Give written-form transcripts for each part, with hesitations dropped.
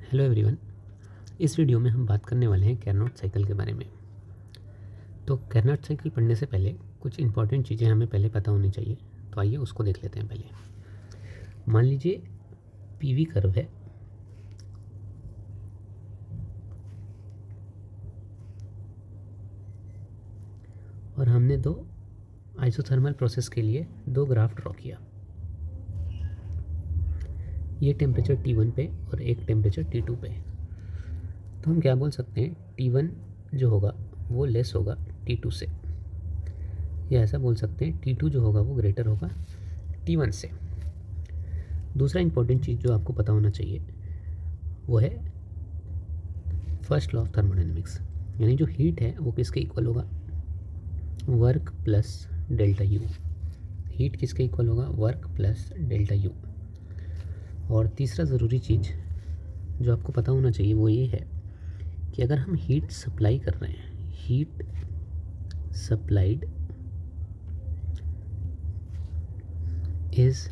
Hello everyone. इस video में हम बात करने वाले हैं कैरनॉट साइकिल के बारे में। तो कैरनॉट साइकिल पढ़ने से पहले कुछ इंपॉर्टेंट चीज़ें हमें पहले पता होनी चाहिए। तो आइए उसको देख लेते हैं। पहले मान लीजिए पीवी कर्व है और हमने दो आइसोथर्मल प्रोसेस के लिए दो ग्राफ ड्रॉ किया। ये टेम्परेचर T1 पे और एक टेम्परेचर T2 पे। तो हम क्या बोल सकते हैं, T1 जो होगा वो लेस होगा T2 से, या ऐसा बोल सकते हैं T2 जो होगा वो ग्रेटर होगा T1 से। दूसरा इंपॉर्टेंट चीज़ जो आपको पता होना चाहिए वो है फर्स्ट लॉ ऑफ थर्मोडायनेमिक्स, यानी जो हीट है वो किसके इक्वल होगा, work plus delta U. Heat किसके इक्वल होगा, वर्क प्लस डेल्टा यू। और तीसरा ज़रूरी चीज़ जो आपको पता होना चाहिए वो ये है कि अगर हम हीट सप्लाई कर रहे हैं, heat supplied is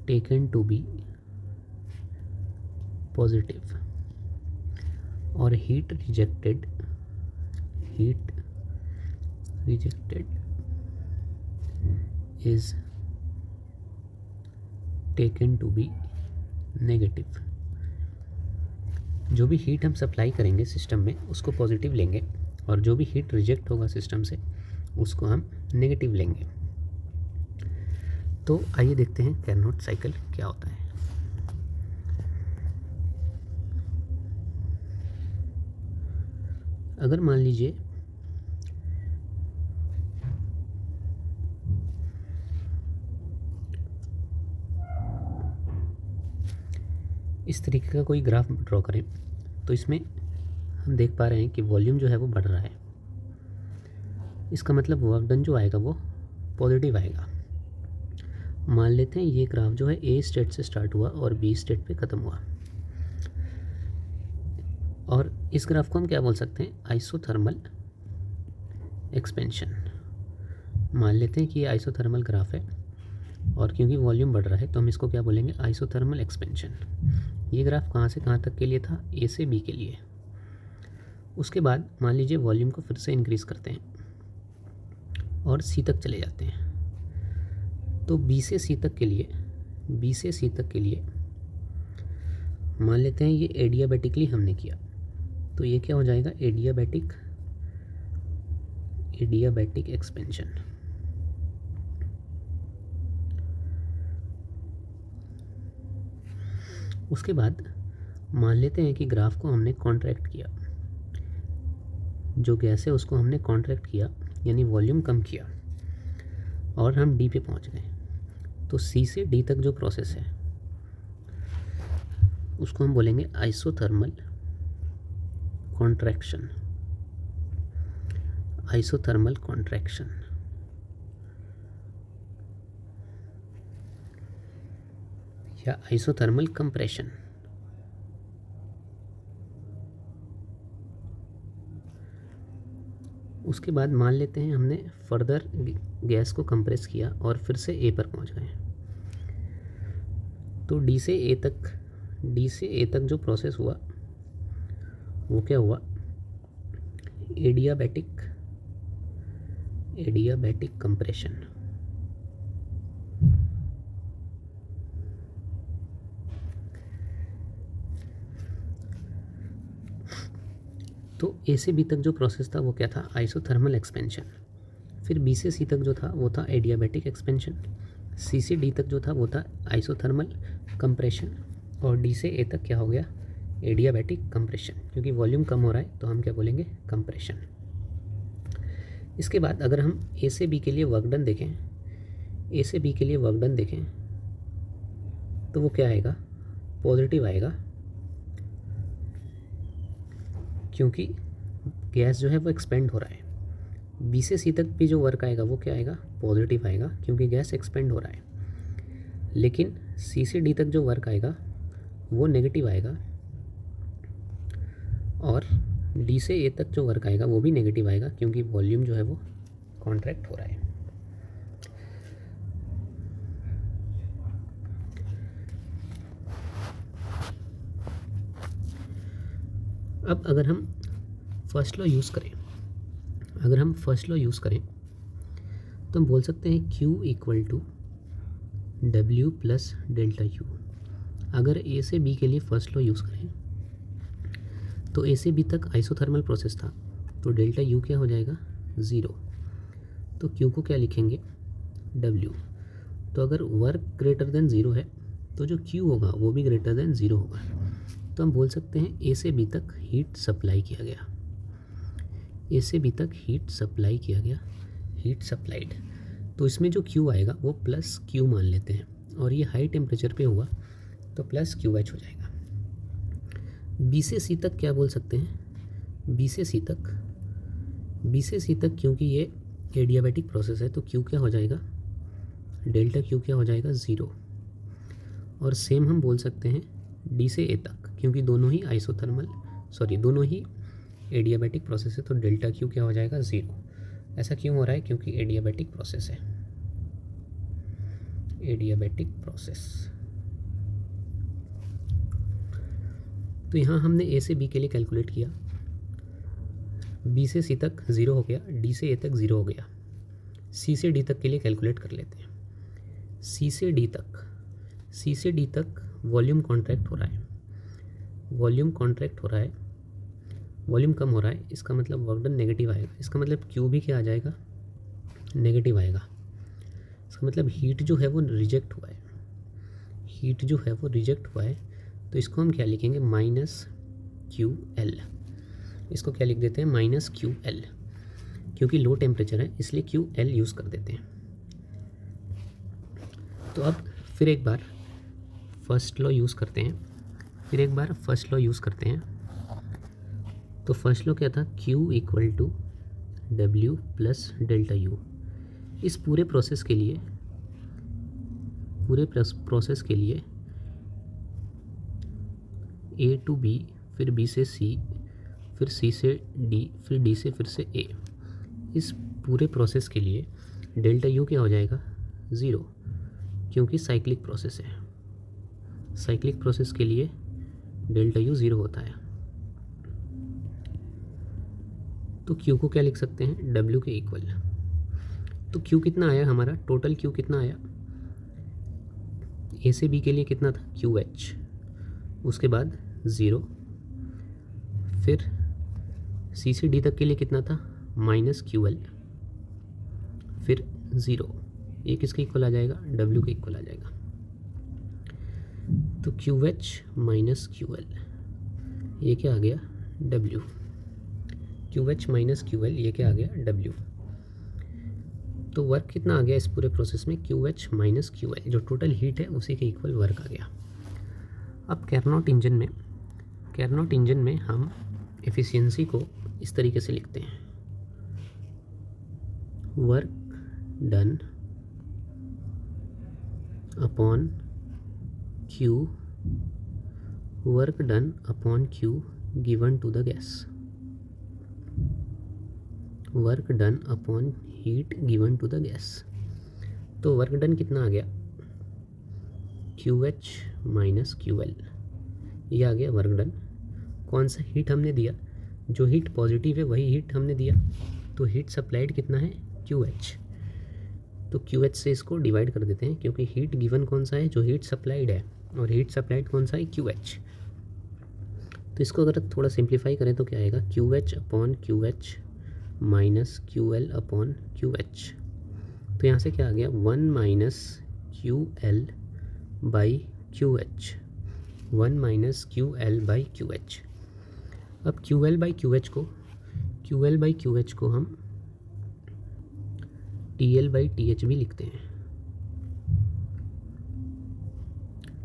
taken to be positive और heat rejected is taken to be negative. जो भी हीट हम सप्लाई करेंगे सिस्टम में उसको पॉजिटिव लेंगे और जो भी हीट रिजेक्ट होगा सिस्टम से उसको हम नेगेटिव लेंगे। तो आइए देखते हैं कैरनॉट साइकिल क्या होता है। अगर मान लीजिए इस तरीके का कोई ग्राफ ड्रॉ करें तो इसमें हम देख पा रहे हैं कि वॉल्यूम जो है वो बढ़ रहा है। इसका मतलब वर्क डन जो आएगा वो पॉजिटिव आएगा। मान लेते हैं ये ग्राफ जो है ए स्टेट से स्टार्ट हुआ और बी स्टेट पे ख़त्म हुआ, और इस ग्राफ को हम क्या बोल सकते हैं, आइसोथर्मल एक्सपेंशन। मान लेते हैं कि ये आइसोथर्मल ग्राफ है और क्योंकि वॉल्यूम बढ़ रहा है तो हम इसको क्या बोलेंगे, आइसोथर्मल एक्सपेंशन। ये ग्राफ कहाँ से कहाँ तक के लिए था, ए से बी के लिए। उसके बाद मान लीजिए वॉल्यूम को फिर से इंक्रीज़ करते हैं और सी तक चले जाते हैं। तो बी से सी तक के लिए मान लेते हैं ये एडियाबैटिकली हमने किया, तो ये क्या हो जाएगा, एडियाबैटिक एक्सपेंशन। उसके बाद मान लेते हैं कि ग्राफ को हमने कॉन्ट्रैक्ट किया, जो गैस है उसको हमने कॉन्ट्रैक्ट किया यानी वॉल्यूम कम किया और हम डी पे पहुंच गए। तो सी से डी तक जो प्रोसेस है उसको हम बोलेंगे आइसोथर्मल कॉन्ट्रैक्शन। या आइसोथर्मल कंप्रेशन। उसके बाद मान लेते हैं हमने फर्दर गैस को कंप्रेस किया और फिर से ए पर पहुंच गए। तो डी से ए तक जो प्रोसेस हुआ वो क्या हुआ, एडियाबैटिक कंप्रेशन। तो ए से बी तक जो प्रोसेस था वो क्या था, आइसोथर्मल एक्सपेंशन। फिर बी से सी तक जो था वो था एडियाबैटिक एक्सपेंशन। सी से डी तक जो था वो था आइसोथर्मल कंप्रेशन। और डी से ए तक क्या हो गया, एडियाबैटिक कंप्रेशन। क्योंकि वॉल्यूम कम हो रहा है तो हम क्या बोलेंगे, कंप्रेशन। इसके बाद अगर हम ए से बी के लिए वर्क डन देखें, तो वो क्या आएगा, पॉजिटिव आएगा, क्योंकि गैस जो है वो एक्सपेंड हो रहा है। बी से सी तक भी जो वर्क आएगा वो क्या आएगा, पॉजिटिव आएगा, क्योंकि गैस एक्सपेंड हो रहा है। लेकिन सी से डी तक जो वर्क आएगा वो नेगेटिव आएगा, और डी से ए तक जो वर्क आएगा वो भी नेगेटिव आएगा, क्योंकि वॉल्यूम जो है वो कॉन्ट्रैक्ट हो रहा है। अब अगर हम फर्स्ट लॉ यूज़ करें तो हम बोल सकते हैं Q equal to W plus delta U। अगर A से B के लिए फर्स्ट लॉ यूज़ करें तो A से B तक आइसोथर्मल प्रोसेस था, तो डेल्टा U क्या हो जाएगा 0। तो Q को क्या लिखेंगे W। तो अगर वर्क ग्रेटर देन 0 है तो जो Q होगा वो भी ग्रेटर देन 0 होगा। तो हम बोल सकते हैं A से B तक हीट सप्लाई किया गया, A से B तक हीट सप्लाई किया गया, हीट सप्लाइड। तो इसमें जो Q आएगा वो प्लस Q मान लेते हैं, और ये हाई टेम्परेचर पे हुआ तो प्लस QH हो जाएगा। B से C तक क्या बोल सकते हैं, B से C तक क्योंकि ये एडियाबैटिक प्रोसेस है तो Q क्या हो जाएगा, डेल्टा Q क्या हो जाएगा 0। और सेम हम बोल सकते हैं D से A तक, क्योंकि दोनों ही एडियाबैटिक प्रोसेस है तो डेल्टा Q क्या हो जाएगा 0। ऐसा क्यों हो रहा है, क्योंकि एडियाबैटिक प्रोसेस है, एडियाबैटिक प्रोसेस। तो यहाँ हमने A से B के लिए कैलकुलेट किया, B से C तक 0 हो गया, D से A तक 0 हो गया। C से D तक के लिए कैलकुलेट कर लेते हैं। C से D तक वॉल्यूम कॉन्ट्रैक्ट हो रहा है, वॉल्यूम कम हो रहा है, इसका मतलब वर्क डन नेगेटिव आएगा। इसका मतलब Q भी क्या आ जाएगा, नेगेटिव आएगा। इसका मतलब हीट जो है वो रिजेक्ट हुआ है, तो इसको हम क्या लिखेंगे माइनस QL। इसको क्या लिख देते हैं माइनस QL, क्योंकि लो टेम्परेचर है इसलिए QL यूज़ कर देते हैं। तो अब फिर एक बार फर्स्ट लॉ यूज़ करते हैं। तो फर्स्ट लॉ क्या था, Q equal to W plus delta U। इस पूरे प्रोसेस के लिए A टू B, फिर B से C, फिर C से D, फिर D से फिर से A। इस पूरे प्रोसेस के लिए डेल्टा U क्या हो जाएगा 0, क्योंकि साइक्लिक प्रोसेस है। साइक्लिक प्रोसेस के लिए डेल्टा U 0 होता है। तो Q को क्या लिख सकते हैं W के इक्वल। तो Q कितना आया हमारा, टोटल Q कितना आया, A से B के लिए कितना था QH, उसके बाद 0, फिर C से D तक के लिए कितना था माइनस QL, फिर 0। ये किसके इक्वल आ जाएगा, W के इक्वल आ जाएगा। तो QH माइनस QL, ये क्या आ गया W। QH माइनस QL, ये क्या आ गया W। तो वर्क कितना आ गया इस पूरे प्रोसेस में, QH माइनस QL, जो टोटल हीट है उसी के इक्वल वर्क आ गया। अब कैरनॉट इंजन में हम एफिशिएंसी को इस तरीके से लिखते हैं, work done upon Q, work done upon Q given to the gas, work done upon heat given to the gas. तो वर्क डन कितना आ गया QH माइनस QL, ये आ गया वर्क डन। कौन सा हीट हमने दिया, जो हीट पॉजिटिव है वही हीट हमने दिया, तो हीट सप्लाइड कितना है QH। तो QH से इसको डिवाइड कर देते हैं, क्योंकि हीट गिवन कौन सा है, जो हीट सप्लाइड है, और हीट सप्लाइड कौन सा है QH। तो इसको अगर थोड़ा सिंप्लीफाई करें तो क्या आएगा, QH upon QH minus QL upon QH। तो यहाँ से क्या आ गया 1 minus QL by QH, 1 minus QL by QH। अब QL बाई QH को हम TL बाई TH भी लिखते हैं,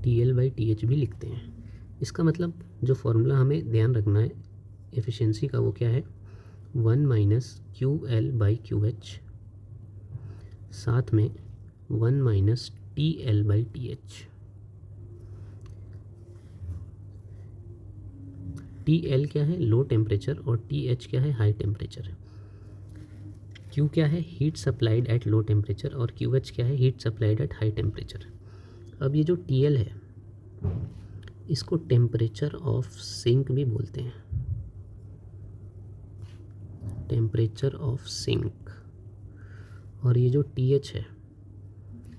TL बाई TH भी लिखते हैं। इसका मतलब जो फॉर्मूला हमें ध्यान रखना है एफिशिएंसी का, वो क्या है 1 माइनस QL बाई QH, साथ में 1 minus TL by TH। TL क्या है लो टेम्परेचर और TH क्या है हाई टेम्परेचर। Q क्या है heat supplied at low temperature और QH क्या है heat supplied at high temperature. अब ये जो TL है इसको टेम्परेचर ऑफ सिंक भी बोलते हैं, टेम्परेचर ऑफ सिंक, और ये जो TH है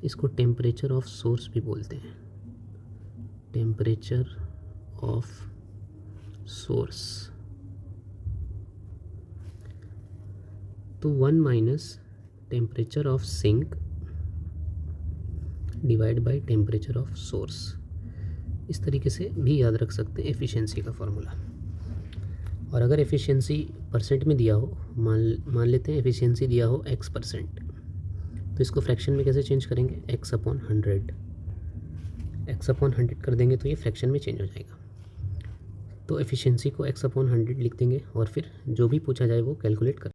इसको टेम्परेचर ऑफ सोर्स भी बोलते हैं, टेम्परेचर ऑफ सोर्स। तो 1 minus temperature of sink divide by temperature of source, इस तरीके से भी याद रख सकते हैं एफिशिएंसी का फॉर्मूला। और अगर एफिशिएंसी परसेंट में दिया हो, मान लेते हैं एफिशिएंसी दिया हो x%, तो इसको फ्रैक्शन में कैसे चेंज करेंगे, x/100, x/100 कर देंगे तो ये फ्रैक्शन में चेंज हो जाएगा। तो एफिशिएंसी को x/100 लिख देंगे और फिर जो भी पूछा जाए वो कैलकुलेट कर